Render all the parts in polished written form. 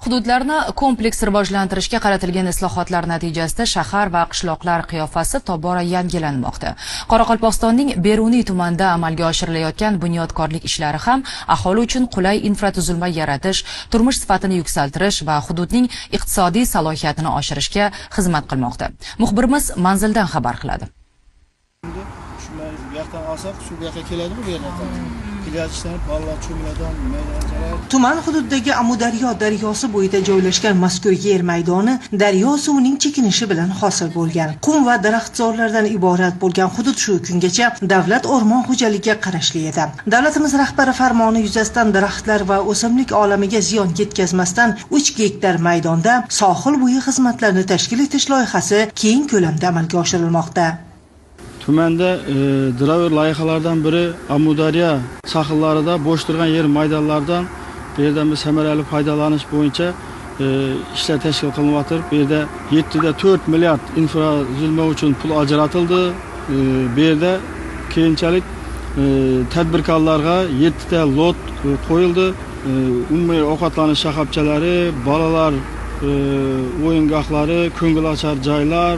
Hududlarni kompleks rivojlantirishga qaratilgan islohotlar natijasida shahar va qishloqlar qiyofasi tobora yangilanmoqda. Qoraqalpog'istonning Beruniy tumanida amalga oshirilayotgan bunyodkorlik ishlari ham aholi uchun qulay infratuzilma yaratish, turmush sifatini yuksaltirish va hududning iqtisodiy salohiyatini oshirishga xizmat qilmoqda. Muxbirimiz manzildan xabar qiladi. Tuman hududidagi Amudaryo daryosi bo'yida joylashgan mazkur yer maydoni daryo suvining chekinishi bilan hosil bo'lgan. Qum va daraxtzorlardan iborat bo'lgan hudud shu kungacha davlat o'rmon xo'jaligiga qarashli edi. Davlatimiz rahbari farmoni yuzasidan daraxtlar va o'simlik olamiga ziyon yetkazmasdan 3 gektar maydonda sohil bo'yi xizmatlarini tashkil etish loyihasi keng ko'lamda amalga oshirilmoqda. Tumanda Dravir loyihalaridan biri Amudaryo sohillarida bo'sh turgan yer maydonlaridan bu yerdan biz samarali foydalanish bo'yicha ishlar tashkil qilinyapti. Bu yerda 7.4 milliard infratuzilma uchun pul ajratildi. Bu yerda keyinchalik tadbirkorlarga 7 ta lot qo'yildi. Umumiy ovqatlanish shoxobchalari, bolalar o'yingohlari, ko'ngilochar joylar,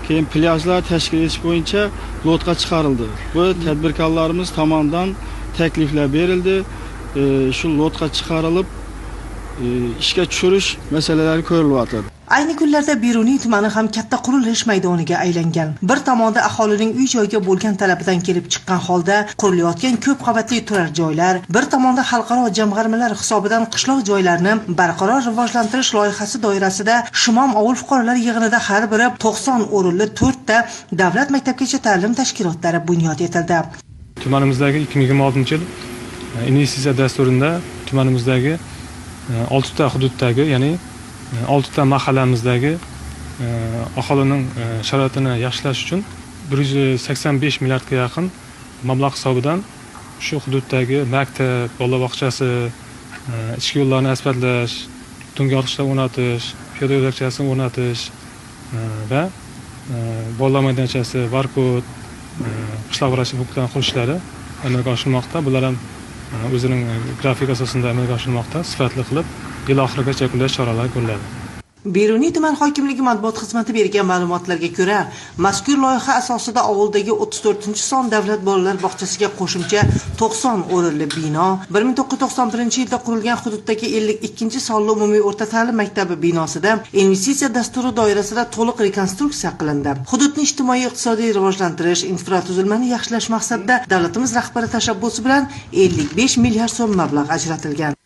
keyin plyajlar tashkil etish bo'yicha lotga chiqarildi. Bu tadbirkorlarimiz tomonidan takliflar berildi. Shu lotga chiqarilib ishga tushirish masalalari ko'rilyapti. Ayni kunlarda Beruniy tumani ham katta qurilish maydoniga aylangan. Bir tomonda aholining uy-joyga bo'lgan talabidan kelib chiqqan holda qurilayotgan ko'p qavatli turar joylar, bir tomonda xalqaro jamg'armalar hisobidan qishloq joylarini barqaror rivojlantirish loyihasi doirasida Shumom ovul fuqarolar yig'inida har biri 90 o'rinli 4 ta davlat maktabgacha ta'lim tashkilotlari bunyod etildi. Tumanimizdagi 2026-yil investitsiya dasturida tumanimizdagi 6 ta hududdagi, ya'ni 6 ta mahallamizdagi aholining sharoitini yaxshilash uchun 185 milliardga yaqin mablag' hisobidan shu hududdagi maktab, bola bog'chasi, ichki yo'llarni asfaltlash, tungi otishlar o'rnatish, piyoda yo'lakchasini o'rnatish va bolalar maydonchasi, barkod, qishloq vrachlik punktlarini qurishlari amalga oshirilmoqda. Bular ham o'zining grafik asosida amalga oshirilmoqda. Sifatli qilib yil oxirigacha yakunlash choralari ko'riladi. Beruniy tuman hokimligi matbuot xizmati bergan ma'lumotlarga ko'ra, mazkur loyiha asosida ovuldagi 34-son davlat bolalar bog'chasiga qo'shimcha 90 o'rinli bino, 1991-yilda qurilgan hududdagi 52-sonli umumiy o'rta ta'lim maktabi binosida investitsiya dasturi doirasida to'liq rekonstruksiya qilindi. Hududni ijtimoiy iqtisodiy rivojlantirish, infratuzilmani yaxshilash maqsadida davlatimiz rahbari tashabbusi bilan 55 milliard so'm mablag' ajratilgan.